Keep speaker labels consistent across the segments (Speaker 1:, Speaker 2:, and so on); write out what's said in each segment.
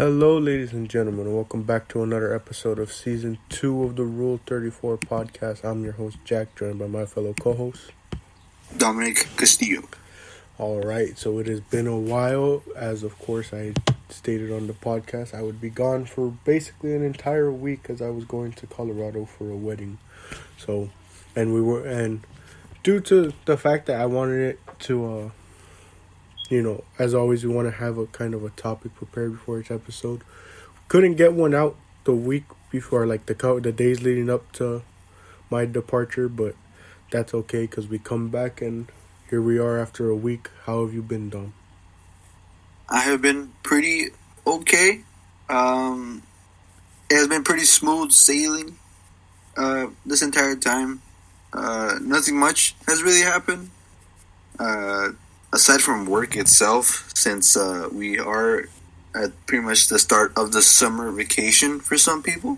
Speaker 1: Hello, ladies and gentlemen, and welcome back to another episode of Season 2 of the Rule 34 podcast. I'm your host, Jack, joined by my fellow co-host,
Speaker 2: Dominic Castillo.
Speaker 1: Alright, so it has been a while. As of course I stated on the podcast, I would be gone for basically an entire week as I was going to Colorado for a wedding. And due to the fact that I wanted it to, as always, we want to have a kind of a topic prepared before each episode. Couldn't get one out the week before, like the days leading up to my departure, but that's okay because we come back and here we are after a week. How have you been, Dom?
Speaker 2: I have been pretty okay. It has been pretty smooth sailing this entire time. Nothing much has really happened. Aside from work itself, since we are at pretty much the start of the summer vacation for some people.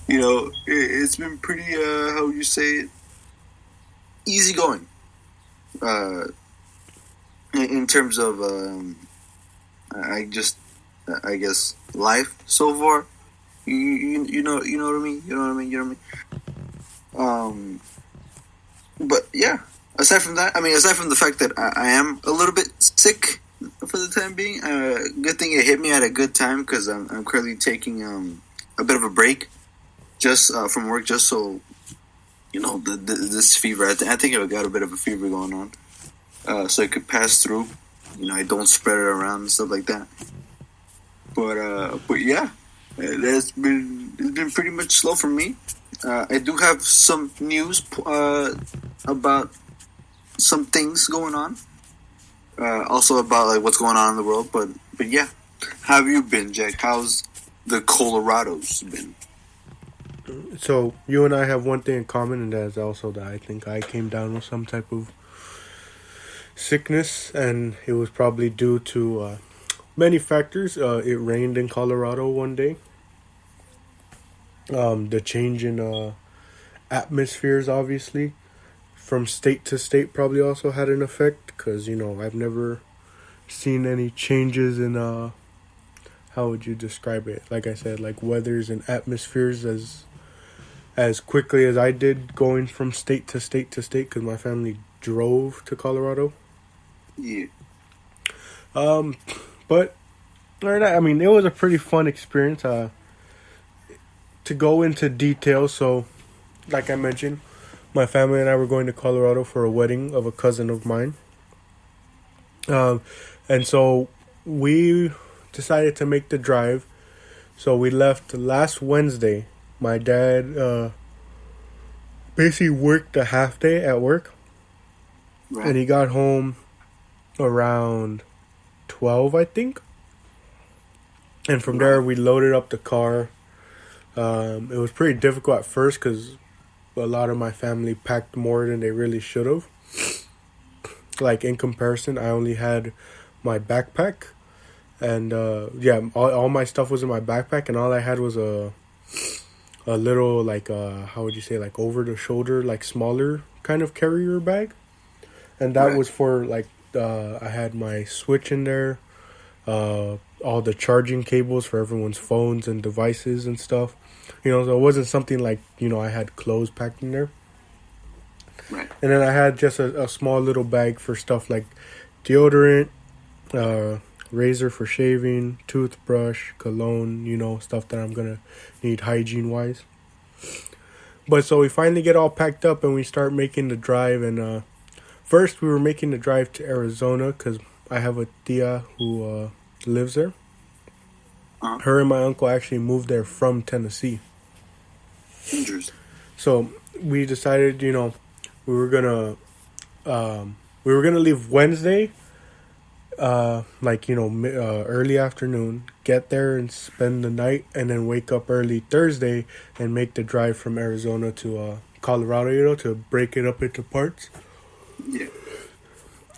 Speaker 2: It's been pretty, how would you say it, easy going. In terms of, I guess, life so far. You know what I mean? You know what I mean? But yeah. Aside from the fact that I am a little bit sick for the time being, good thing it hit me at a good time because I'm currently taking a bit of a break just from work, just so this fever. I think I got a bit of a fever going on, so it could pass through. I don't spread it around and stuff like that. But yeah, it's been pretty much slow for me. I do have some news about some things going on. Also about like what's going on in the world, but yeah. How have you been, Jack? How's the Colorados been?
Speaker 1: So you and I have one thing in common, and that is also that I think I came down with some type of sickness, and it was probably due to many factors. It rained in Colorado one day. The change in atmospheres, obviously, from state to state probably also had an effect because, I've never seen any changes in, how would you describe it? Like I said, like weathers and atmospheres as quickly as I did going from state to state to state because my family drove to Colorado.
Speaker 2: Yeah.
Speaker 1: But, it was a pretty fun experience. To go into detail, so, like I mentioned, my family and I were going to Colorado for a wedding of a cousin of mine. And so we decided to make the drive. So we left last Wednesday. My dad basically worked a half day at work. Right. And he got home around 12, I think. And from there, we loaded up the car. It was pretty difficult at first because a lot of my family packed more than they really should have. Like, in comparison, I only had my backpack. And, all my stuff was in my backpack. And all I had was a little, like, how would you say, like, over-the-shoulder, like, smaller kind of carrier bag. And that was for, like, I had my Switch in there. All the charging cables for everyone's phones and devices and stuff. So it wasn't something like, I had clothes packed in there.
Speaker 2: Right.
Speaker 1: And then I had just a small little bag for stuff like deodorant, razor for shaving, toothbrush, cologne, stuff that I'm going to need hygiene-wise. But so we finally get all packed up and we start making the drive. And first we were making the drive to Arizona because I have a tia who lives there. Uh-huh. Her and my uncle actually moved there from Tennessee.
Speaker 2: Interesting.
Speaker 1: So we decided, we were gonna leave Wednesday, early afternoon, get there and spend the night, and then wake up early Thursday and make the drive from Arizona to Colorado, to break it up into parts.
Speaker 2: Yeah.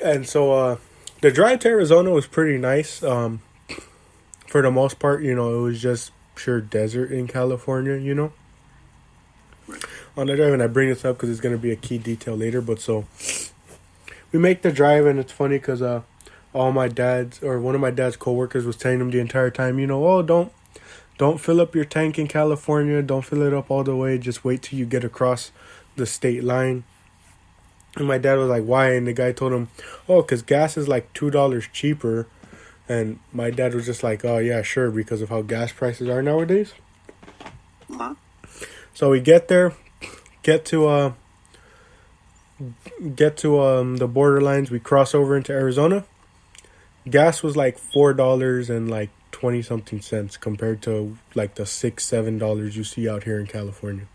Speaker 2: And
Speaker 1: so the drive to Arizona was pretty nice. For the most part, it was just pure desert in California, Right. On the drive, and I bring this up because it's going to be a key detail later, but so we make the drive, and it's funny because all my dad's or one of my dad's coworkers was telling him the entire time, oh, don't fill up your tank in California. Don't fill it up all the way. Just wait till you get across the state line. And my dad was like, why? And the guy told him, oh, because gas is like $2 cheaper. And my dad was just like, oh, yeah, sure, because of how gas prices are nowadays.
Speaker 2: Uh-huh.
Speaker 1: So we get there, get to the borderlines. We cross over into Arizona. Gas was like $4 and like 20 something cents compared to like the $6-7 you see out here in California.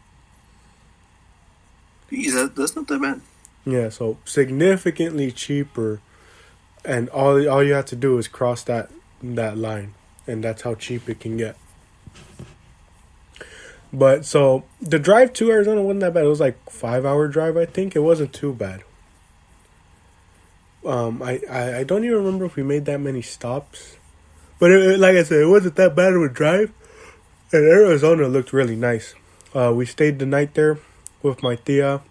Speaker 2: Jeez, that's not that bad.
Speaker 1: Yeah, so significantly cheaper, and all you have to do is cross that line, and that's how cheap it can get. But so the drive to Arizona wasn't that bad. It was like 5-hour drive, I think. It wasn't too bad. I don't even remember if we made that many stops, but like I said, it wasn't that bad of a drive. And Arizona looked really nice. We stayed the night there with my tia,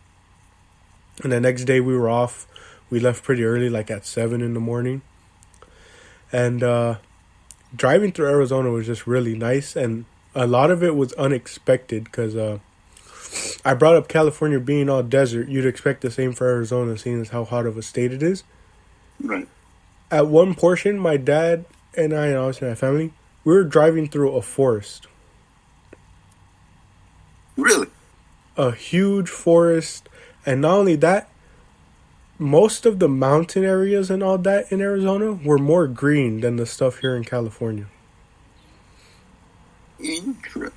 Speaker 1: and the next day we were off. We left pretty early, like at 7 in the morning. And driving through Arizona was just really nice, and a lot of it was unexpected because I brought up California being all desert. You'd expect the same for Arizona, seeing as how hot of a state it is.
Speaker 2: Right.
Speaker 1: At one portion, my dad and I, and obviously my family, we were driving through a forest.
Speaker 2: Really?
Speaker 1: A huge forest. And not only that, most of the mountain areas and all that in Arizona were more green than the stuff here in California.
Speaker 2: Interesting.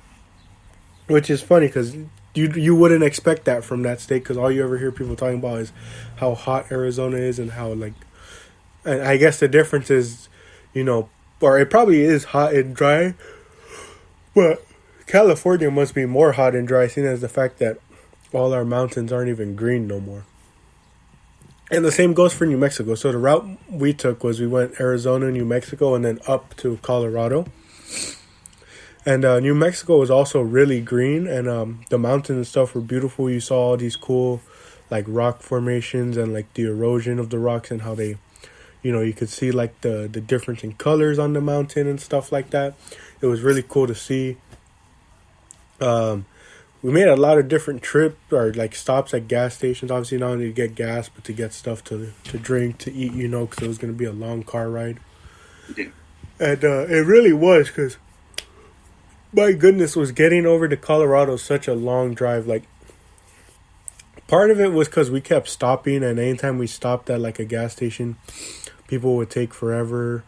Speaker 1: Which is funny because you wouldn't expect that from that state, because all you ever hear people talking about is how hot Arizona is and how like, and I guess the difference is, or it probably is hot and dry, but California must be more hot and dry, seeing as the fact that all our mountains aren't even green no more. And the same goes for New Mexico. So the route we took was we went Arizona, New Mexico, and then up to Colorado. And New Mexico was also really green, and the mountains and stuff were beautiful. You saw all these cool, like, rock formations and, like, the erosion of the rocks and how they, you could see, like, the difference in colors on the mountain and stuff like that. It was really cool to see. We made a lot of different trips or, like, stops at gas stations. Obviously, not only to get gas, but to get stuff to drink, to eat, because it was going to be a long car ride.
Speaker 2: Yeah.
Speaker 1: And it really was, because my goodness, was getting over to Colorado such a long drive. Like, part of it was because we kept stopping, and anytime we stopped at like a gas station, people would take forever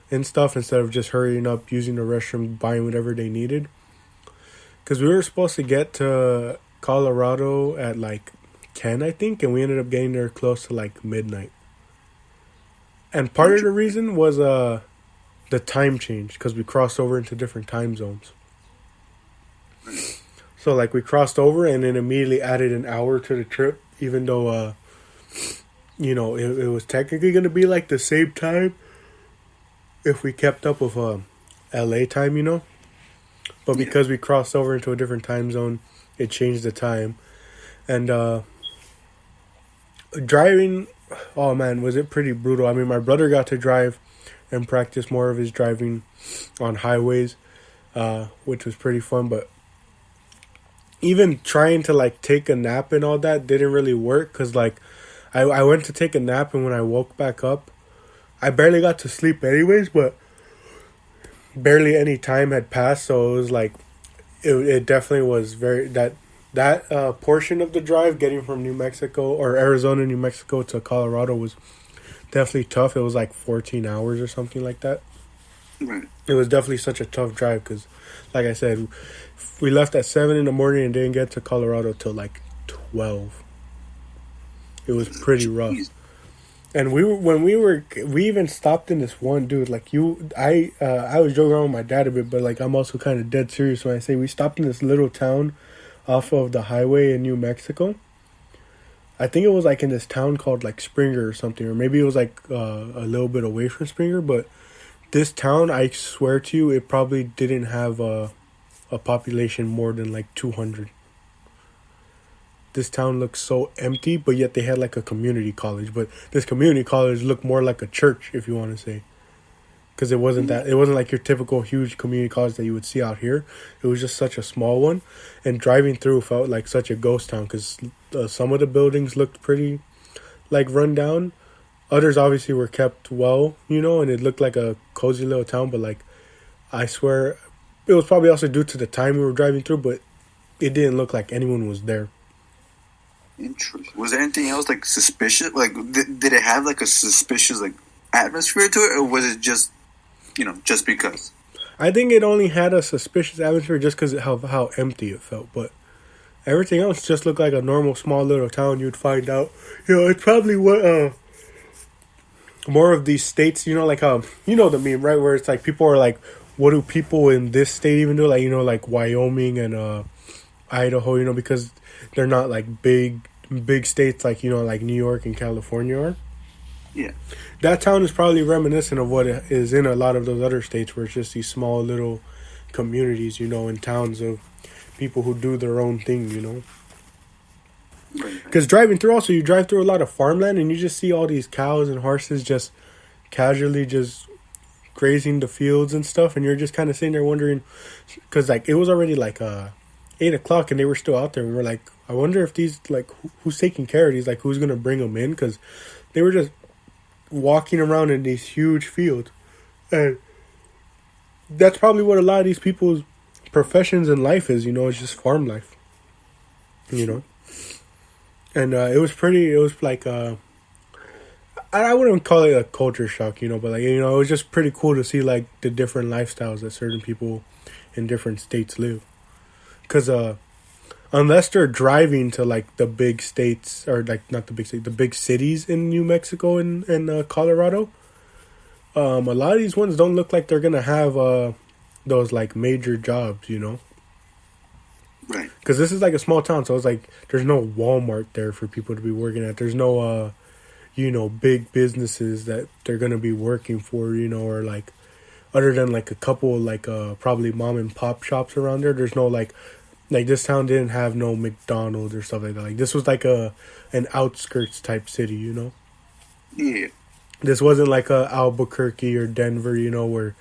Speaker 1: and stuff instead of just hurrying up, using the restroom, buying whatever they needed. Because we were supposed to get to Colorado at like 10, I think, and we ended up getting there close to like midnight. And part of the reason was the time change, because we crossed over into different time zones. So, like, we crossed over and then immediately added an hour to the trip, even though, it was technically going to be, like, the same time if we kept up with LA time, But because we crossed over into a different time zone, it changed the time. And driving, oh, man, was it pretty brutal. I mean, my brother got to drive and practice more of his driving on highways, which was pretty fun, but even trying to, like, take a nap and all that didn't really work, because, like, I went to take a nap, and when I woke back up, I barely got to sleep anyways, but barely any time had passed, so it was, like, it definitely was very, that portion of the drive, getting from New Mexico, or Arizona, New Mexico to Colorado was definitely tough. It was, like, 14 hours or something like that.
Speaker 2: Right.
Speaker 1: It was definitely such a tough drive, because, like I said, we left at 7 in the morning and didn't get to Colorado till like 12. It was pretty rough. And we even stopped in this one, dude. Like, I was joking around with my dad a bit, but like, I'm also kind of dead serious when I say we stopped in this little town off of the highway in New Mexico. I think it was like in this town called like Springer or something, or maybe it was like a little bit away from Springer, but this town, I swear to you, it probably didn't have a population more than like 200. this town looks so empty, but yet they had like a community college. But this community college looked more like a church, if you want to say, because it wasn't like your typical huge community college that you would see out here. It was just such a small one, and driving through felt like such a ghost town because some of the buildings looked pretty like run down. Others obviously were kept well, and it looked like a cozy little town. But like, I swear, it was probably also due to the time we were driving through, but it didn't look like anyone was there.
Speaker 2: Interesting. Was there anything else like suspicious? Like, did it have like a suspicious like atmosphere to it, or was it just just because?
Speaker 1: I think it only had a suspicious atmosphere just because of how empty it felt, but everything else just looked like a normal small little town. You'd find out, it's probably what more of these states, like the meme, right, where it's like people are like, what do people in this state even do, like like Wyoming and Idaho, because they're not like big states like like New York and California are.
Speaker 2: Yeah,
Speaker 1: that town is probably reminiscent of what is in a lot of those other states, where it's just these small little communities, and towns of people who do their own thing, Because driving through, also, you drive through a lot of farmland, and you just see all these cows and horses just casually just grazing the fields and stuff, and you're just kind of sitting there wondering, because like it was already like 8 o'clock, and they were still out there, and we're like, I wonder if these, like, who's taking care of these, like, who's gonna bring them in, because they were just walking around in these huge fields, and that's probably what a lot of these people's professions in life is, it's just farm life, and it was like I wouldn't call it a culture shock, but like, it was just pretty cool to see like the different lifestyles that certain people in different states live, because unless they're driving to like the big states, or like not the big states, the big cities in New Mexico and Colorado, a lot of these ones don't look like they're gonna have those like major jobs,
Speaker 2: Right.
Speaker 1: Because this is like a small town, so it's like there's no Walmart there for people to be working at. There's no big businesses that they're gonna be working for, or like other than like a couple like probably mom and pop shops around there. There's no like this town didn't have no McDonald's or stuff like that. Like this was like an outskirts type city,
Speaker 2: Yeah.
Speaker 1: This wasn't like a Albuquerque or Denver, where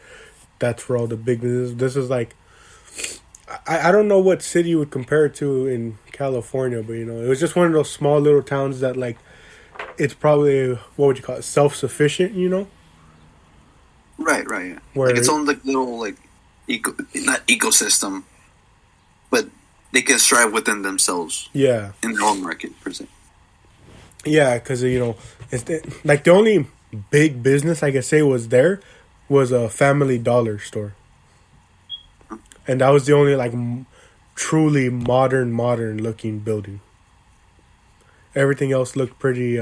Speaker 1: that's where all the big business. This is like, I don't know what city you would compare it to in California, but it was just one of those small little towns that like, it's probably, what would you call it, self-sufficient,
Speaker 2: Right, yeah.
Speaker 1: Where
Speaker 2: like its own like little like not ecosystem, but they can strive within themselves.
Speaker 1: Yeah.
Speaker 2: In their own market, per se.
Speaker 1: Yeah, because it's like the only big business I could say was a Family Dollar store, and that was the only like truly modern looking building. Everything else looked pretty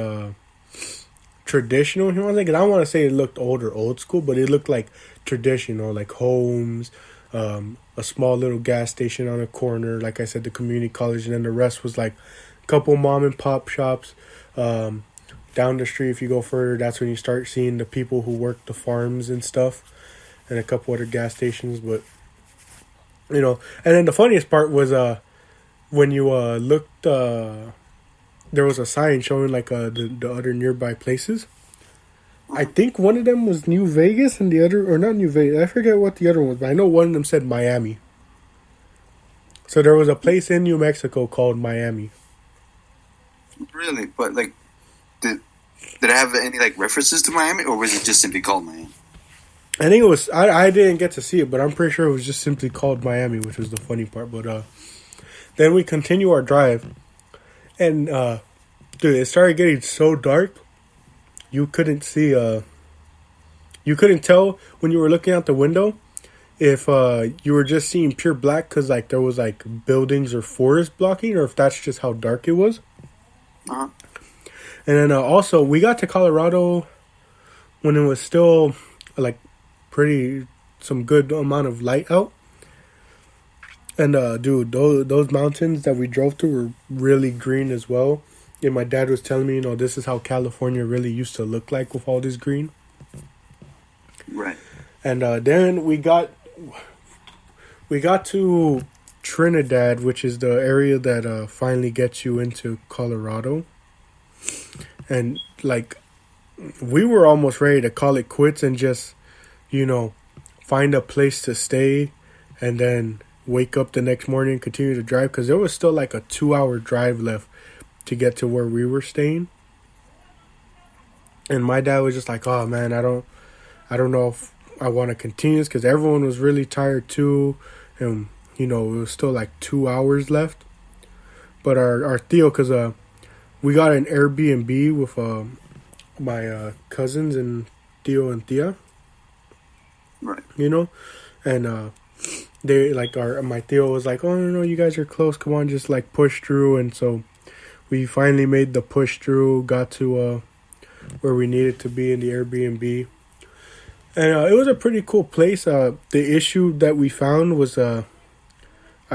Speaker 1: traditional. I don't want to say it looked old school, but it looked like traditional, like homes, a small little gas station on a corner. Like I said, the community college, and then the rest was like a couple mom and pop shops. Down the street, if you go further, that's when you start seeing the people who work the farms and stuff, and a couple other gas stations. But and then the funniest part was when you looked. There was a sign showing like the other nearby places. I think one of them was New Vegas, and the other, or not New Vegas, I forget what the other one was, but I know one of them said Miami. So there was a place in New Mexico called Miami.
Speaker 2: Really? But like, did it have any like references to Miami, or was it just simply called Miami?
Speaker 1: I think it was, I didn't get to see it, but I'm pretty sure it was just simply called Miami, which was the funny part. But then we continue our drive. And, dude, it started getting so dark, you couldn't see, you couldn't tell when you were looking out the window if you were just seeing pure black because, like, there was, like, buildings or forest blocking, or if that's just how dark it was.
Speaker 2: Uh-huh.
Speaker 1: And then also, we got to Colorado when it was still, like, some good amount of light out. And, dude, those mountains that we drove through were really green as well. And my dad was telling me, this is how California really used to look like with all this green.
Speaker 2: Right.
Speaker 1: And then we got to Trinidad, which is the area that finally gets you into Colorado. And like we were almost ready to call it quits and just, you know, find a place to stay and then wake up the next morning and continue to drive, because there was still like a 2-hour drive left to get to where we were staying. And my dad was just like, oh man, I don't know if I want to continue this, because everyone was really tired too. And, you know, it was still like 2 hours left. But our Theo, because we got an Airbnb with my cousins and Theo and Thea.
Speaker 2: Right.
Speaker 1: You know? And they, like, my Theo was like, oh, no, you guys are close. Come on, just, like, push through. And so we finally made the push through, got to where we needed to be in the Airbnb. And it was a pretty cool place. The issue that we found was, I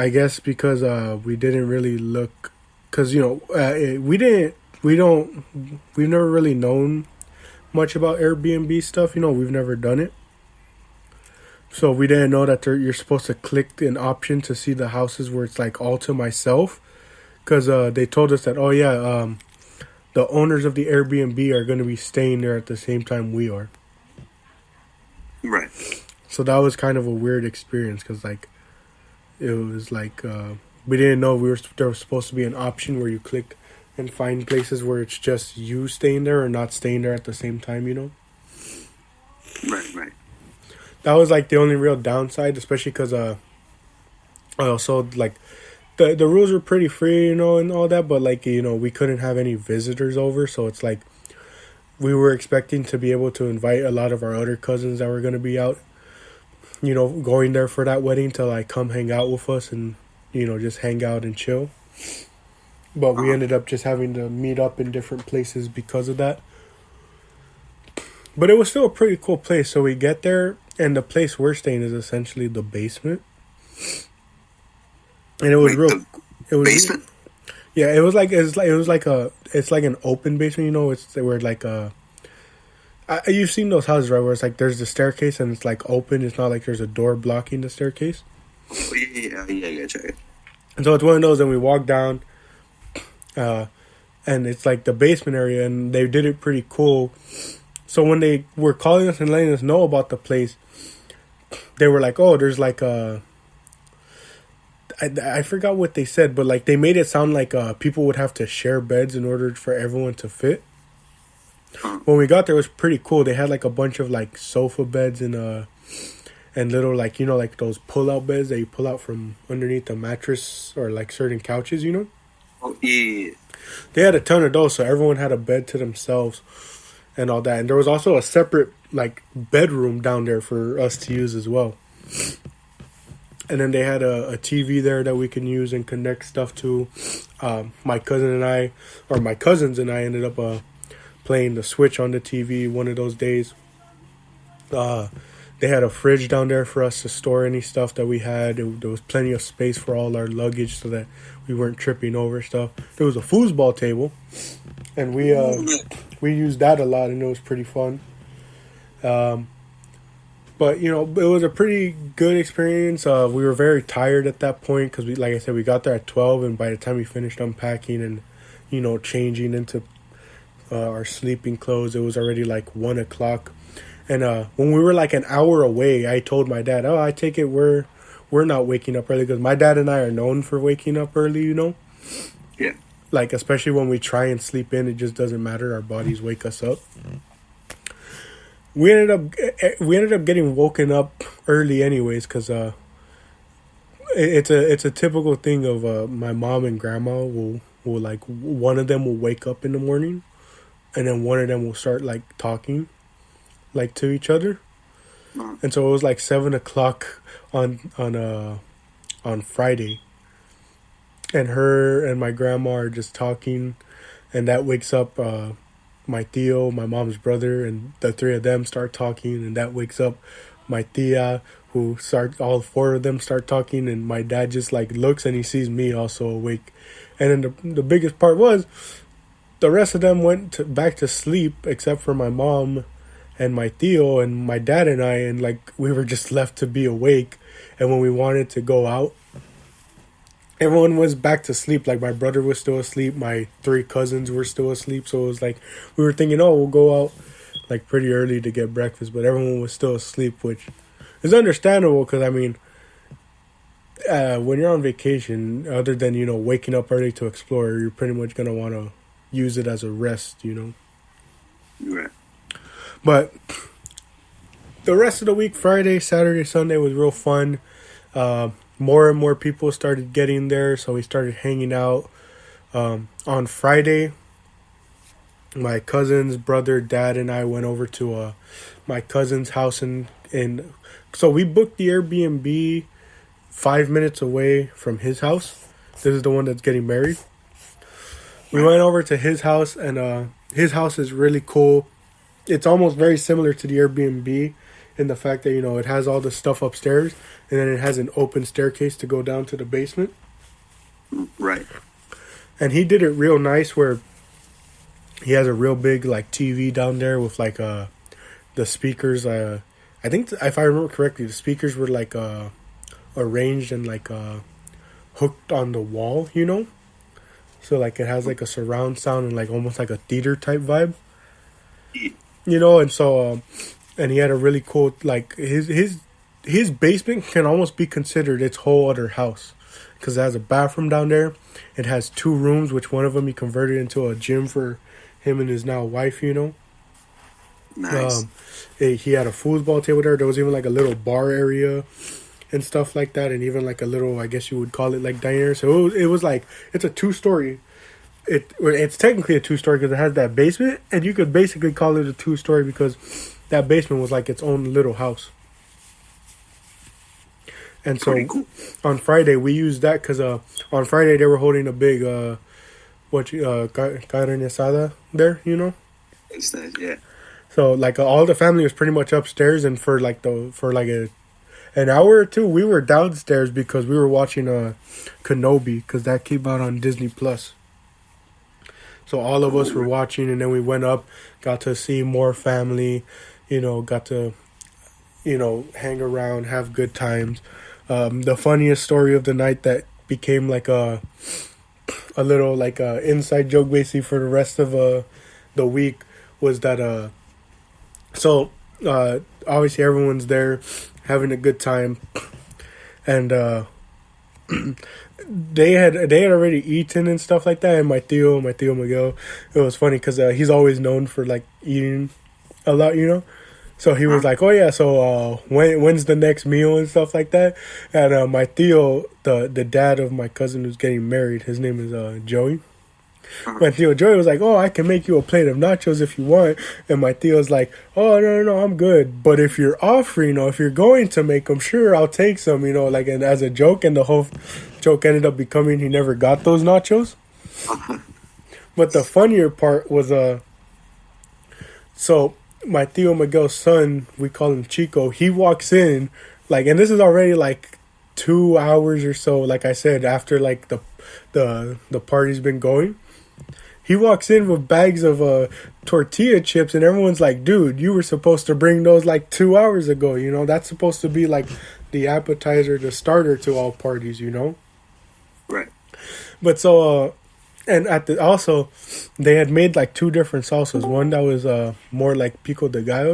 Speaker 1: guess, because we didn't really look, because, you know, we've never really known much about Airbnb stuff. You know, we've never done it. So we didn't know that you're supposed to click an option to see the houses where it's like all to myself. Because they told us that, oh yeah, the owners of the Airbnb are going to be staying there at the same time we are.
Speaker 2: Right.
Speaker 1: So that was kind of a weird experience, because like it was like we didn't know there was supposed to be an option where you click and find places where it's just you staying there or not staying there at the same time, you know?
Speaker 2: Right.
Speaker 1: That was like the only real downside, especially because also like the rules were pretty free, you know, and all that, but like, you know, we couldn't have any visitors over, so it's like we were expecting to be able to invite a lot of our other cousins that were going to be out, you know, going there for that wedding to like come hang out with us and, you know, just hang out and chill. But we ended up just having to meet up in different places because of that. But it was still a pretty cool place. So we get there, and the place we're staying is essentially the basement. And it was it was
Speaker 2: basement.
Speaker 1: Yeah, it was like an open basement, you know. It's where like you've seen those houses, right? Where it's like there's the staircase and it's like open. It's not like there's a door blocking the staircase.
Speaker 2: Oh, yeah, gotcha.
Speaker 1: And so it's one of those, and we walk down, and it's like the basement area, and they did it pretty cool. So when they were calling us and letting us know about the place, they were like, "Oh, there's like a." I forgot what they said, but like they made it sound like people would have to share beds in order for everyone to fit. When we got there, it was pretty cool. They had like a bunch of like sofa beds and little, like, you know, like those pull out beds that you pull out from underneath the mattress or like certain couches, you know.
Speaker 2: Oh yeah.
Speaker 1: They had a ton of those, so everyone had a bed to themselves and all that. And there was also a separate like bedroom down there for us to use as well. And then they had a TV there that we can use and connect stuff to. My cousins and I ended up playing the Switch on the TV one of those days. They had a fridge down there for us to store any stuff that we had. There was plenty of space for all our luggage so that we weren't tripping over stuff. There was a foosball table, and we used that a lot, and it was pretty fun. But, you know, it was a pretty good experience. We were very tired at that point because, like I said, we got there at 12, and by the time we finished unpacking and, you know, changing into our sleeping clothes, it was already like 1 o'clock. And when we were like an hour away, I told my dad, "Oh, I take it we're not waking up early," because my dad and I are known for waking up early, you know?
Speaker 2: Yeah.
Speaker 1: Like, especially when we try and sleep in, it just doesn't matter. Our bodies wake us up. We ended up getting woken up early anyways, because it's a typical thing of my mom and grandma will like, one of them will wake up in the morning, and then one of them will start like talking like to each other. And so it was like 7 o'clock on Friday, and her and my grandma are just talking, and that wakes up my Theo, my mom's brother, and the three of them start talking, and that wakes up my Tia, all four of them start talking, and my dad just like looks and he sees me also awake. And then the biggest part was the rest of them went back to sleep except for my mom and my Theo and my dad and I, and like we were just left to be awake. And when we wanted to go out, everyone was back to sleep. Like my brother was still asleep, my three cousins were still asleep. So it was like we were thinking, oh, we'll go out like pretty early to get breakfast, but everyone was still asleep, which is understandable because I mean, when you're on vacation, other than waking up early to explore, you're pretty much gonna want to use it as a rest.
Speaker 2: Right.
Speaker 1: But the rest of the week, Friday, Saturday, Sunday was real fun. More and more people started getting there, so we started hanging out. On Friday, my cousin's brother, dad, and I went over to my cousin's house, and so we booked the Airbnb 5 minutes away from his house. This is the one that's getting married. We went over to his house, and his house is really cool. It's almost very similar to the Airbnb in the fact that, it has all the stuff upstairs, and then it has an open staircase to go down to the basement.
Speaker 2: Right.
Speaker 1: And he did it real nice where he has a real big, like, TV down there with, like, the speakers. I think, if I remember correctly, the speakers were, like, arranged and, like, hooked on the wall, So, like, it has, like, a surround sound and, like, almost like a theater type vibe. And so, and he had a really cool, like, his basement can almost be considered its whole other house. Because it has a bathroom down there. It has 2 rooms, which one of them he converted into a gym for him and his now wife,
Speaker 2: Nice.
Speaker 1: He had a foosball table there. There was even, like, a little bar area and stuff like that. And even, like, a little, I guess you would call it, like, diner. So it was like, it's a 2-story. It's technically a 2-story because it has that basement, and you could basically call it a 2-story because that basement was like its own little house. And so
Speaker 2: Cool.
Speaker 1: on Friday we used that because on Friday they were holding a big carne asada there,
Speaker 2: It's nice, yeah.
Speaker 1: So like all the family was pretty much upstairs, and for an hour or two we were downstairs because we were watching Kenobi because that came out on Disney Plus. So all of us were watching, and then we went up, got to see more family, got to, hang around, have good times. The funniest story of the night that became like a little like inside joke basically for the rest of the week was that obviously everyone's there having a good time, and they had already eaten and stuff like that. And my tío Miguel, it was funny because he's always known for like eating a lot, So he was like, "Oh yeah, so when's the next meal and stuff like that?" And my tío, the dad of my cousin who's getting married, his name is Joey. My tío Joey was like, "Oh, I can make you a plate of nachos if you want." And my tío's like, "Oh no, I'm good. But if you're offering, if you're going to make them, sure, I'll take some." Like, and as a joke, and the whole joke ended up becoming he never got those nachos. But the funnier part was so my tío Miguel's son, we call him Chico. He walks in, like, and this is already like 2 hours or so. Like I said, after like the party's been going. He walks in with bags of tortilla chips, and everyone's like, "Dude, you were supposed to bring those like 2 hours ago. That's supposed to be like the appetizer, the starter to all parties.
Speaker 2: Right.
Speaker 1: But so, and also, they had made like 2 different salsas. One that was more like pico de gallo,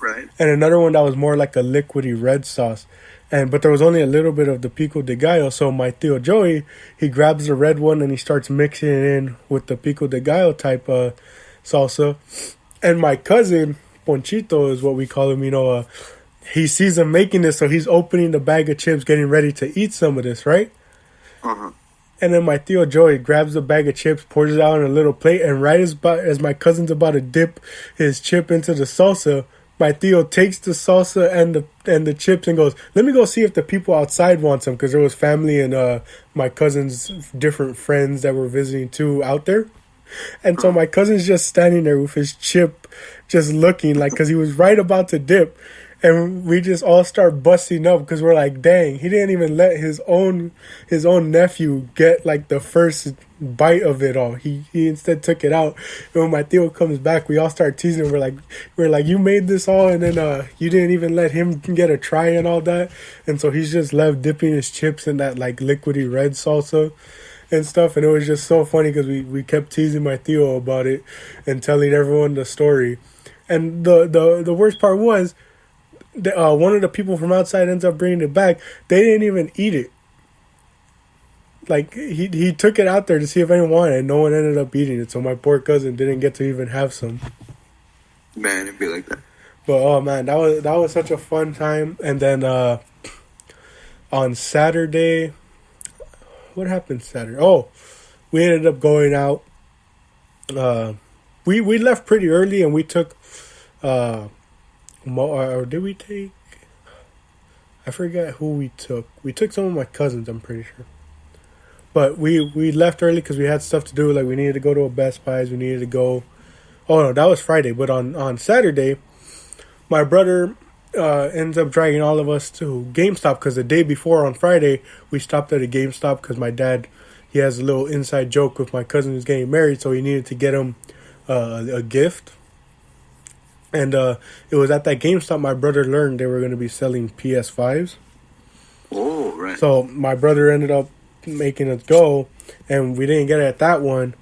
Speaker 2: Right.
Speaker 1: and another one that was more like a liquidy red sauce. But there was only a little bit of the pico de gallo. So my tío Joey, he grabs the red one and he starts mixing it in with the pico de gallo type salsa. And my cousin, Ponchito is what we call him, he sees him making this. So he's opening the bag of chips, getting ready to eat some of this, right?
Speaker 2: Uh-huh.
Speaker 1: And then my tío Joey grabs the bag of chips, pours it out on a little plate. And right as my cousin's about to dip his chip into the salsa, my tío takes the salsa and the chips and goes, "Let me go see if the people outside want some," because there was family and my cousin's different friends that were visiting too out there. And so my cousin's just standing there with his chip, just looking like, because he was right about to dip. And we just all start busting up because we're like, dang, he didn't even let his own nephew get like the first bite of it all. He instead took it out. And when my tío comes back, we all start teasing. We're like, you made this all, and then you didn't even let him get a try and all that. And so he's just left dipping his chips in that like liquidy red salsa and stuff. And it was just so funny because we kept teasing my tío about it and telling everyone the story. And the worst part was, one of the people from outside ends up bringing it back. They didn't even eat it. Like, he took it out there to see if anyone wanted it, and no one ended up eating it. So my poor cousin didn't get to even have some.
Speaker 2: Man, it'd be like that.
Speaker 1: But oh man, that was such a fun time. And then on Saturday, what happened Saturday? Oh, we ended up going out. We left pretty early, and we took or did we take? I forget who we took. We took some of my cousins, I'm pretty sure. But we left early because we had stuff to do. Like, we needed to go to a Best Buys. We needed to go. Oh no, that was Friday. But on Saturday, my brother ends up dragging all of us to GameStop because the day before on Friday we stopped at a GameStop because my dad, he has a little inside joke with my cousin who's getting married, so he needed to get him a gift. And it was at that GameStop my brother learned they were going to be selling PS5s.
Speaker 2: Oh, right.
Speaker 1: So my brother ended up making us go, and we didn't get it at that one.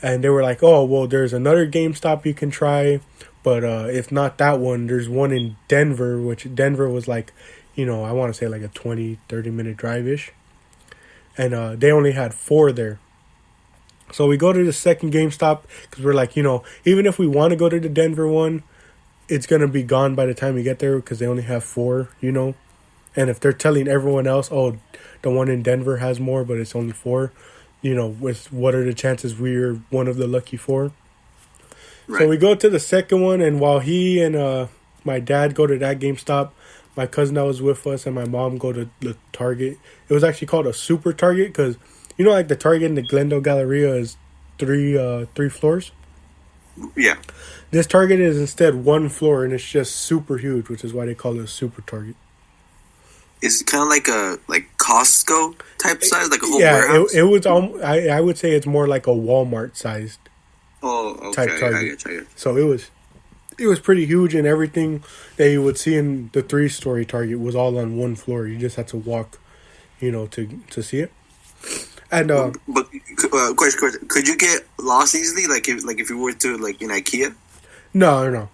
Speaker 1: And they were like, oh, well, there's another GameStop you can try. But if not that one, there's one in Denver, which Denver was like, I want to say like a 20, 30-minute drive-ish. And they only had 4 there. So we go to the second GameStop because we're like, even if we want to go to the Denver one, it's going to be gone by the time we get there because they only have 4, And if they're telling everyone else, oh, the one in Denver has more, but it's only 4, with what are the chances we're one of the lucky 4? Right. So we go to the second one, and while he and my dad go to that GameStop, my cousin that was with us and my mom go to the Target. It was actually called a Super Target because, like the Target in the Glendale Galleria is 3 floors?
Speaker 2: Yeah.
Speaker 1: This Target is instead 1 floor, and it's just super huge, which is why they call it a Super Target.
Speaker 2: Is it kind of like a Costco type size, like a whole warehouse?
Speaker 1: Yeah, it was. I would say it's more like a Walmart sized.
Speaker 2: Oh, okay.
Speaker 1: Type Target.
Speaker 2: I get you.
Speaker 1: So it was pretty huge, and everything that you would see in the 3-story Target was all on 1 floor. You just had to walk, to see it. And
Speaker 2: but question, could you get lost easily, like if you were to like in IKEA?
Speaker 1: No.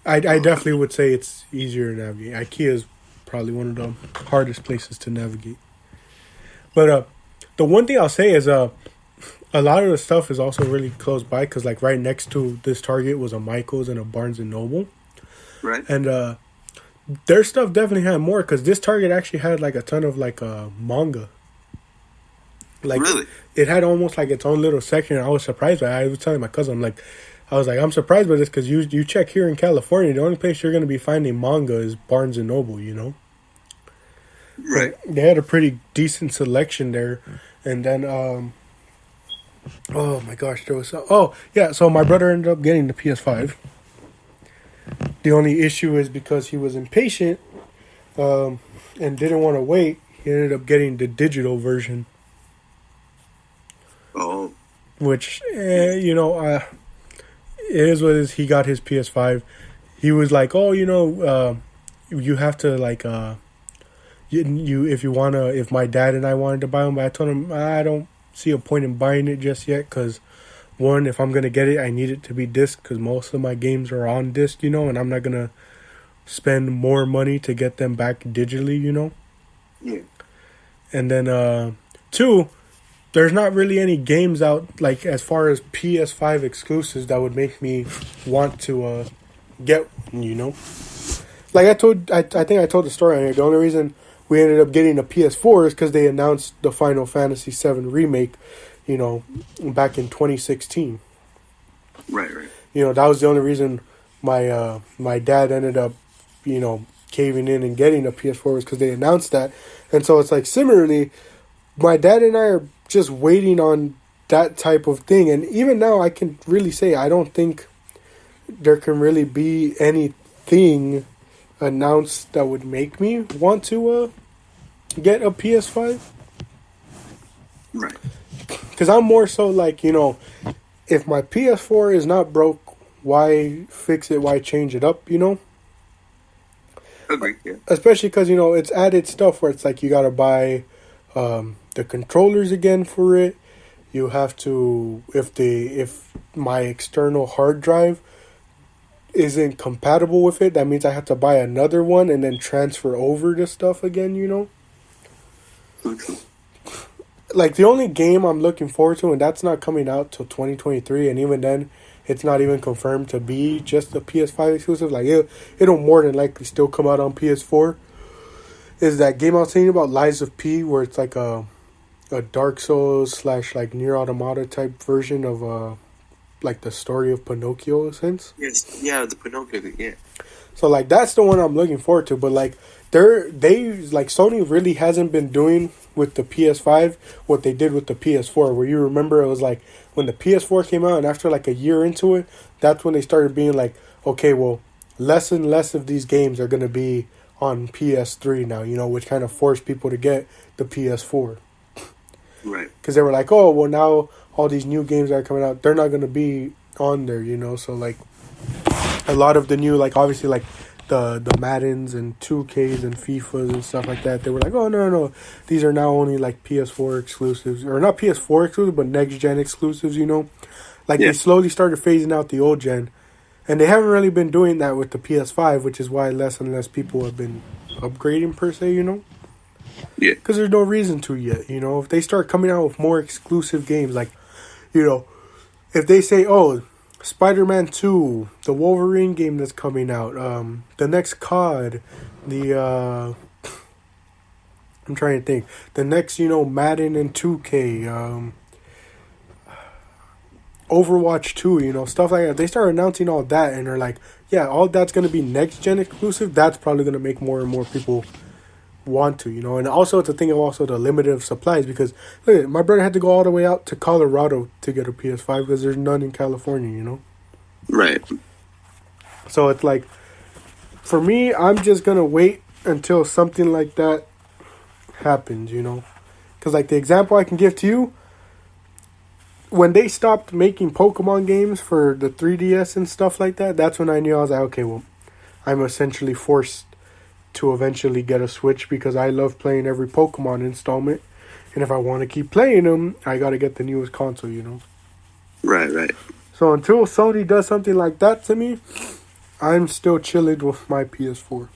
Speaker 1: I definitely would say it's easier to navigate. IKEA is probably one of the hardest places to navigate. But the one thing I'll say is a lot of the stuff is also really close by because like right next to this Target was a Michael's and a Barnes and Noble.
Speaker 2: Right.
Speaker 1: And their stuff definitely had more because this Target actually had like a ton of like manga. Like,
Speaker 2: really?
Speaker 1: It had almost like its own little section. I was surprised by it. I was telling my cousin, I'm surprised by this because you check here in California, the only place you're going to be finding manga is Barnes and Noble,
Speaker 2: Right.
Speaker 1: But they had a pretty decent selection there. And then, oh my gosh, there was so my brother ended up getting the PS5. The only issue is because he was impatient and didn't want to wait, he ended up getting the digital version.
Speaker 2: Oh.
Speaker 1: Which, it is what it is. He got his PS5. He was like, oh, you have to, like, if my dad and I wanted to buy them, but I told him, I don't see a point in buying it just yet, because, one, if I'm going to get it, I need it to be disc, because most of my games are on disc, and I'm not going to spend more money to get them back digitally,
Speaker 2: Yeah.
Speaker 1: And then, 2... there's not really any games out, like, as far as PS5 exclusives that would make me want to get one, Like, I think I told the story on here. The only reason we ended up getting a PS4 is because they announced the Final Fantasy VII Remake, back in 2016.
Speaker 2: Right.
Speaker 1: That was the only reason my dad ended up, caving in and getting a PS4 was because they announced that. And so it's like, similarly, my dad and I are just waiting on that type of thing. And even now, I can really say I don't think there can really be anything announced that would make me want to get a PS5.
Speaker 2: Right.
Speaker 1: Because I'm more so like, if my PS4 is not broke, why fix it? Why change it up?
Speaker 2: Agree. Yeah.
Speaker 1: Especially because it's added stuff where it's like you gotta buy the controllers again for it. You have to if my external hard drive isn't compatible with it, that means I have to buy another one and then transfer over the stuff again.
Speaker 2: True.
Speaker 1: Like the only game I'm looking forward to, and that's not coming out till 2023, and even then, it's not even confirmed to be just a PS5 exclusive. Like it'll more than likely still come out on PS4. Is that game I was saying about, Lies of P, where it's like a Dark Souls / like Nier Automata type version of like the story of Pinocchio in a sense.
Speaker 2: Yes. Yeah. The Pinocchio. Yeah.
Speaker 1: So like that's the one I'm looking forward to. But like Sony really hasn't been doing with the PS5 what they did with the PS4. Where you remember it was like when the PS4 came out and after like a year into it, that's when they started being like, okay, well, less and less of these games are gonna be on PS3 now. Which kind of forced people to get the PS4.
Speaker 2: Right.
Speaker 1: Because they were like, oh, well, now all these new games that are coming out, they're not going to be on there, So, like, a lot of the new, like, obviously, like, the Maddens and 2Ks and FIFAs and stuff like that, they were like, oh, no. These are now only, like, PS4 exclusives. Or not PS4 exclusives, but next-gen exclusives, Like, They slowly started phasing out the old gen. And they haven't really been doing that with the PS5, which is why less and less people have been upgrading, per se,
Speaker 2: Yeah.
Speaker 1: Because there's no reason to yet, If they start coming out with more exclusive games, like, if they say, oh, Spider-Man 2, the Wolverine game that's coming out, the next COD, I'm trying to think, the next, Madden and 2K, Overwatch 2, stuff like that. They start announcing all that, and they're like, yeah, all that's going to be next-gen exclusive. That's probably going to make more and more people want to, and also it's a thing of also the limited supplies, because look, my brother had to go all the way out to Colorado to get a PS5 because there's none in California,
Speaker 2: Right.
Speaker 1: So it's like, for me, I'm just gonna wait until something like that happens, because like the example I can give to you, when they stopped making Pokemon games for the 3DS and stuff like that, that's when I knew I was like, okay, well, I'm essentially forced to eventually get a Switch because I love playing every Pokemon installment, and if I want to keep playing them, I gotta get the newest console,
Speaker 2: Right.
Speaker 1: So until Sony does something like that to me, I'm still chilling with my PS4.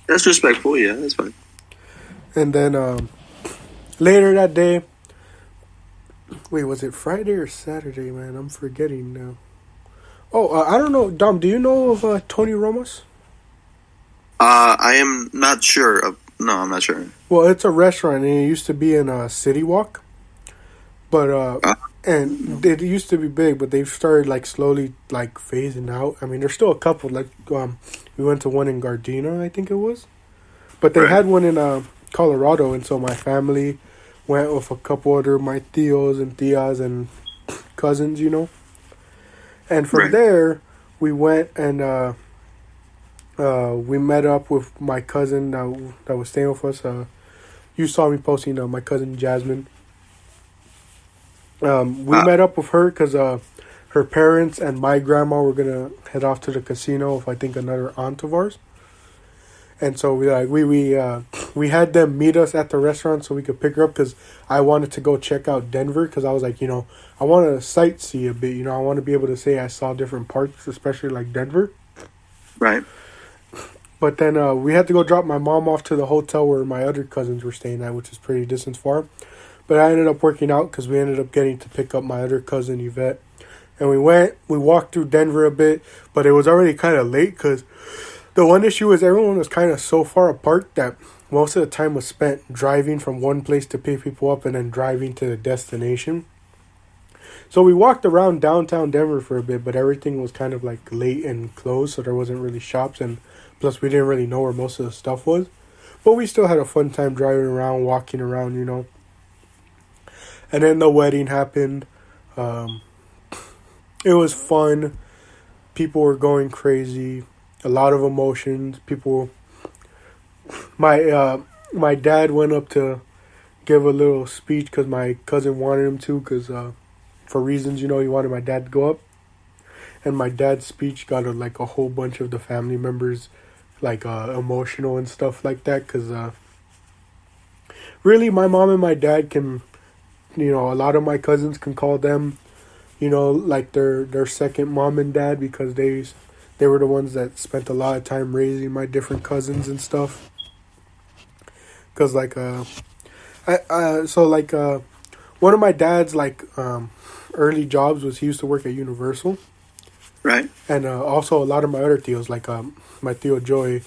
Speaker 2: That's respectful. Yeah, that's fine.
Speaker 1: And then later that day, wait, was it Friday or Saturday, man? I'm forgetting now. Oh, I don't know, Dom. Do you know of Tony Ramos?
Speaker 2: I am not sure. No, I'm not sure.
Speaker 1: Well, it's a restaurant, and it used to be in City Walk, but and it used to be big, but they've started like slowly like phasing out. I mean, there's still a couple. Like we went to one in Gardena, I think it was, but they had one in Colorado, and so my family went with a couple other my tios and tias and cousins, and from there we went and. We met up with my cousin that was staying with us. You saw me posting my cousin Jasmine. We met up with her because her parents and my grandma were gonna head off to the casino with I think another aunt of ours. And so we had them meet us at the restaurant so we could pick her up because I wanted to go check out Denver because I was like, I want to sightsee a bit. I want to be able to say I saw different parts, especially like Denver.
Speaker 2: Right.
Speaker 1: But then we had to go drop my mom off to the hotel where my other cousins were staying at, which is pretty distance far. But I ended up working out because we ended up getting to pick up my other cousin, Yvette. And we walked through Denver a bit, but it was already kind of late because the one issue is everyone was kind of so far apart that most of the time was spent driving from one place to pick people up and then driving to the destination. So we walked around downtown Denver for a bit, but everything was kind of like late and closed, so there wasn't really shops, and plus we didn't really know where most of the stuff was. But we still had a fun time driving around, walking around, And then the wedding happened. It was fun. People were going crazy. a lot of emotions. People, my dad went up to give a little speech because my cousin wanted him to, because for reasons, he wanted my dad to go up. And my dad's speech got a whole bunch of the family members emotional and stuff like that, because really my mom and my dad can, a lot of my cousins can call them, like their second mom and dad, because they were the ones that spent a lot of time raising my different cousins and stuff. Because one of my dad's early jobs was he used to work at Universal.
Speaker 2: Right.
Speaker 1: And also a lot of my other tios, my Tio Joey,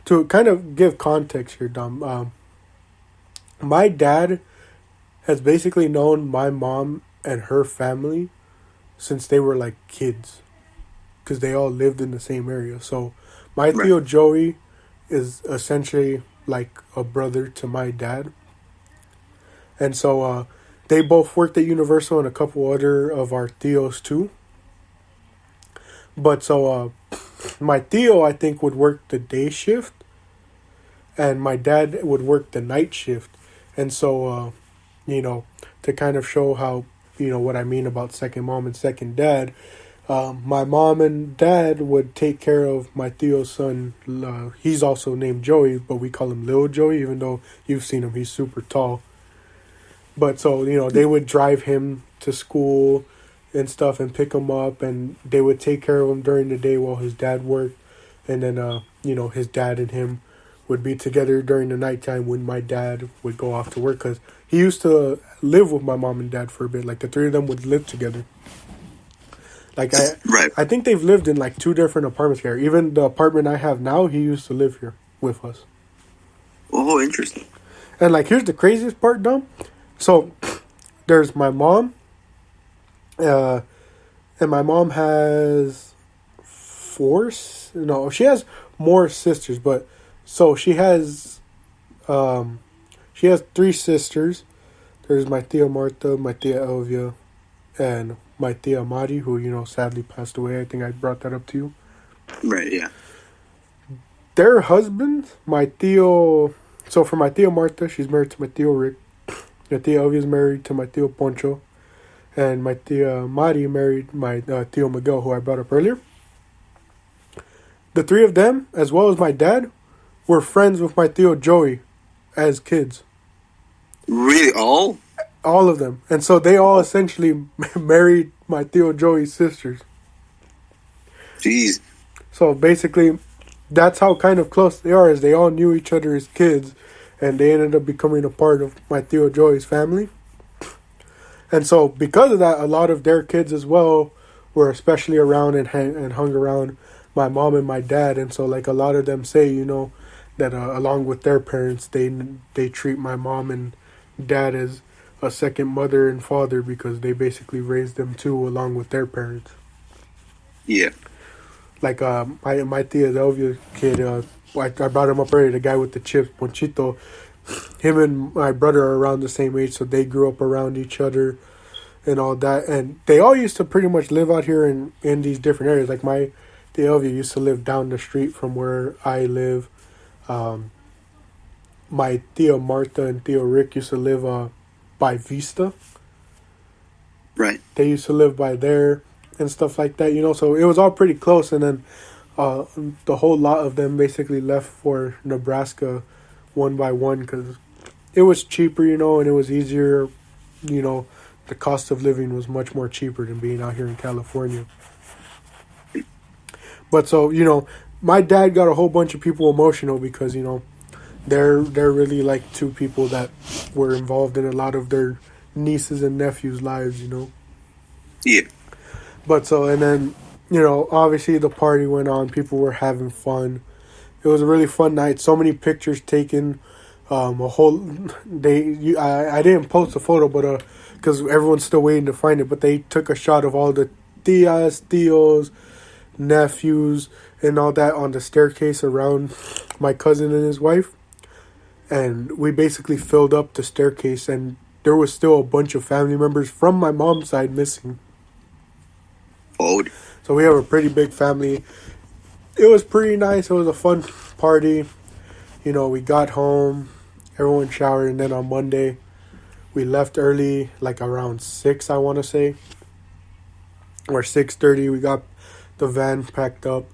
Speaker 1: to kind of give context here, Dom, my dad has basically known my mom and her family since they were kids, because they all lived in the same area. So my Tio Joey is essentially like a brother to my dad. And so they both worked at Universal, and a couple other of our tios too. But so my tio, I think, would work the day shift, and my dad would work the night shift. And so, to kind of show how, what I mean about second mom and second dad, my mom and dad would take care of my tio's son. He's also named Joey, but we call him Lil Joey, even though you've seen him. He's super tall. But so, they would drive him to school and stuff and pick him up, and they would take care of him during the day while his dad worked. And then, his dad and him would be together during the nighttime when my dad would go off to work, because he used to live with my mom and dad for a bit. The three of them would live together. I think they've lived in 2 different apartments here. Even the apartment I have now, he used to live here with us.
Speaker 2: Oh, interesting.
Speaker 1: And here's the craziest part, Dom. So, there's my mom, and my mom has she has more sisters, but, so she has 3 sisters. There's my tia Marta, my tia Elvia, and my tia Mari, who, sadly passed away. I think I brought that up to you.
Speaker 2: Right, yeah.
Speaker 1: Their husbands, so for my tia Marta, she's married to my tio Rick. My tia Elvia is married to my tio Poncho, and my tia Mari married my tio Miguel, who I brought up earlier. The 3 of them, as well as my dad, were friends with my tio Joey as kids.
Speaker 2: Really? All?
Speaker 1: All of them. And so they all essentially married my tio Joey's sisters.
Speaker 2: Jeez.
Speaker 1: So basically, that's how kind of close they are, is they all knew each other as kids. And they ended up becoming a part of my tio Joey's family. And so, because of that, a lot of their kids as well were especially around and hung around my mom and my dad. And so, a lot of them say, that along with their parents, they treat my mom and dad as a second mother and father, because they basically raised them too, along with their parents.
Speaker 2: Yeah.
Speaker 1: My tia Elvia kid, I brought him up earlier, the guy with the chips, Ponchito. Him and my brother are around the same age, so they grew up around each other and all that. And they all used to pretty much live out here in these different areas. My tia Elvia used to live down the street from where I live. My tia Marta and Tio Rick used to live by Vista.
Speaker 2: Right.
Speaker 1: They used to live by there and stuff like that, so it was all pretty close. And then the whole lot of them basically left for Nebraska one by one, because it was cheaper, and it was easier. The cost of living was much more cheaper than being out here in California. But so, my dad got a whole bunch of people emotional because, they're really 2 people that were involved in a lot of their nieces and nephews' lives,
Speaker 2: Yeah.
Speaker 1: But so, and then, obviously the party went on. People were having fun. It was a really fun night. So many pictures taken. I didn't post a photo, but because everyone's still waiting to find it. But they took a shot of all the tias, tios, nephews, and all that on the staircase around my cousin and his wife. And we basically filled up the staircase, and there was still a bunch of family members from my mom's side missing.
Speaker 2: Oh.
Speaker 1: So we have a pretty big family. It was pretty nice. It was a fun party. You know, we got home, everyone showered, and then on Monday, we left early, like around 6, I want to say. Or 6:30, we got the van packed up,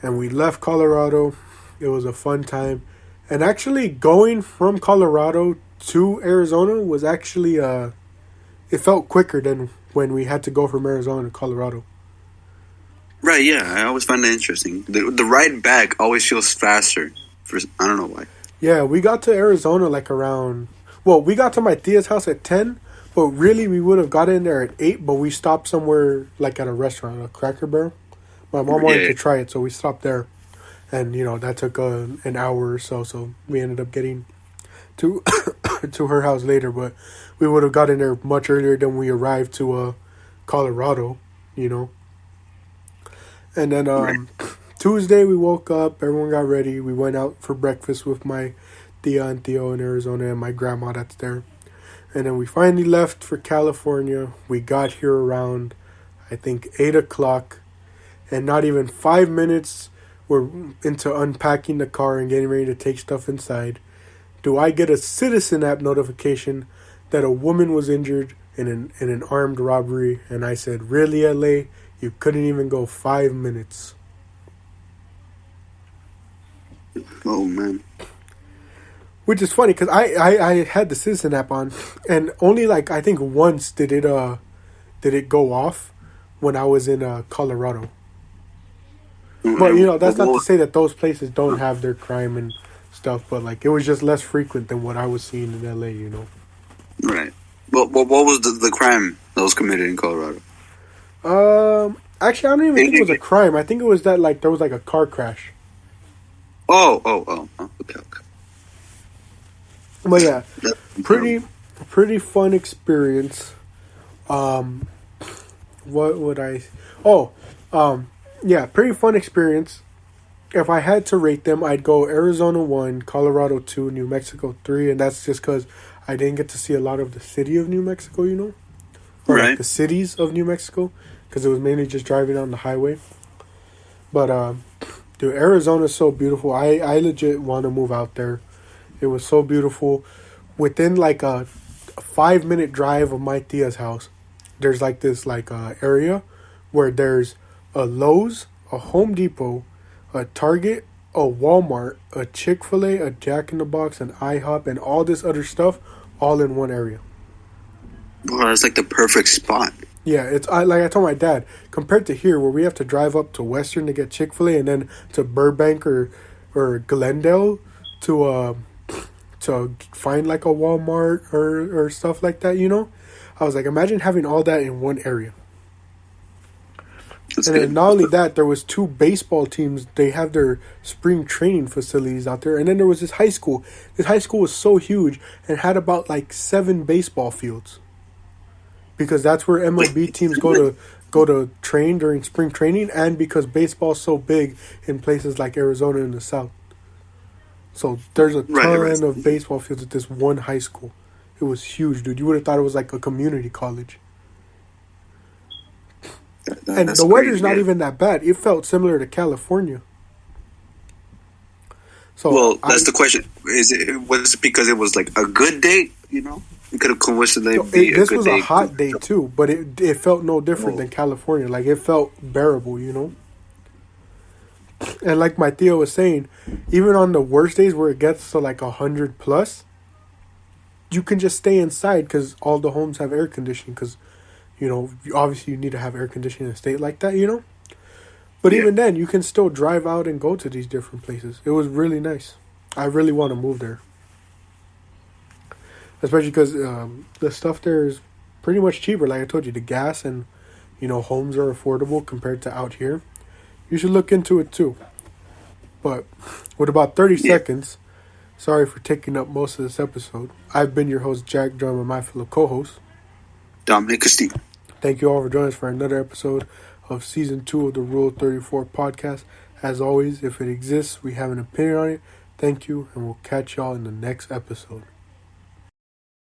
Speaker 1: and we left Colorado. It was a fun time. And actually, going from Colorado to Arizona was actually, it felt quicker than when we had to go from Arizona to Colorado.
Speaker 2: Right, yeah. I always find that interesting. The ride back always feels faster. I don't know why.
Speaker 1: Yeah, we got to Arizona like around... Well, we got to my tia's house at 10, but really we would have got in there at 8, but we stopped somewhere like at a restaurant, a Cracker Barrel. My mom wanted to try it, so we stopped there. And, you know, that took an hour or so, so we ended up getting to to her house later, but we would have gotten there much earlier than we arrived to Colorado, you know. And then Tuesday we woke up, everyone got ready, we went out for breakfast with my tia and Theo in Arizona and my grandma that's there. And then we finally left for California. We got here around, I think, 8 o'clock, and not even 5 minutes we're into unpacking the car and getting ready to take stuff inside. Do I get a Citizen app notification that a woman was injured in an armed robbery? And I said, really, LA? You couldn't even go 5 minutes.
Speaker 2: Oh, man.
Speaker 1: Which is funny, because I had the Citizen app on, and only, like, I think once did it go off when I was in Colorado. But, you know, that's not to say that those places don't have their crime and stuff, but, like, it was just less frequent than what I was seeing in LA, you know.
Speaker 2: Right. But what was the crime that was committed in Colorado?
Speaker 1: Actually, I don't even think it was a crime. I think it was that, like, there was, like, a car crash.
Speaker 2: Oh, okay.
Speaker 1: But, yeah, pretty fun experience. What would I... yeah, pretty fun experience. If I had to rate them, I'd go Arizona 1, Colorado 2, New Mexico 3, and that's just because I didn't get to see a lot of the city of New Mexico, you know? Or
Speaker 2: right.
Speaker 1: Like the cities of New Mexico, because it was mainly just driving on the highway. But, dude, Arizona's so beautiful. I legit want to move out there. It was so beautiful. Within, like, a 5-minute drive of my tia's house, there's, like, this, like, area where there's a Lowe's, a Home Depot, a Target, a Walmart, a Chick-fil-A, a Jack in the Box, an IHOP, and all this other stuff all in one area.
Speaker 2: Well, that's like the perfect spot.
Speaker 1: Yeah, it's like I told my dad, compared to here where we have to drive up to Western to get Chick-fil-A and then to Burbank or Glendale to find like a Walmart or stuff like that, you know? I was like, imagine having all that in one area. And then not only that, there was 2 baseball teams. They have their spring training facilities out there. And then there was this high school. This high school was so huge and had about like 7 baseball fields. Because that's where MLB teams go to train during spring training, and because baseball's so big in places like Arizona in the South. So there's a ton of baseball fields at this one high school. It was huge, dude. You would have thought it was like a community college. And the weather's not even that bad. It felt similar to California. So
Speaker 2: well, that's the question. Was it because it was like a good date? You know, it could have coincidentally be a good date. This was a
Speaker 1: hot day too, but it felt no different than California. Like it felt bearable, you know. And like my Theo was saying, even on the worst days where it gets to like 100+, you can just stay inside because all the homes have air conditioning. Because you know, obviously you need to have air conditioning in a state like that, you know? But even then, you can still drive out and go to these different places. It was really nice. I really want to move there. Especially because the stuff there is pretty much cheaper. Like I told you, the gas and, you know, homes are affordable compared to out here. You should look into it too. But with about 30 seconds, sorry for taking up most of this episode. I've been your host, Jack, joined by my fellow co-host,
Speaker 2: Dominic Castillo.
Speaker 1: Thank you all for joining us for another episode of Season 2 of the Rule 34 podcast. As always, if it exists, we have an opinion on it. Thank you, and we'll catch y'all in the next episode.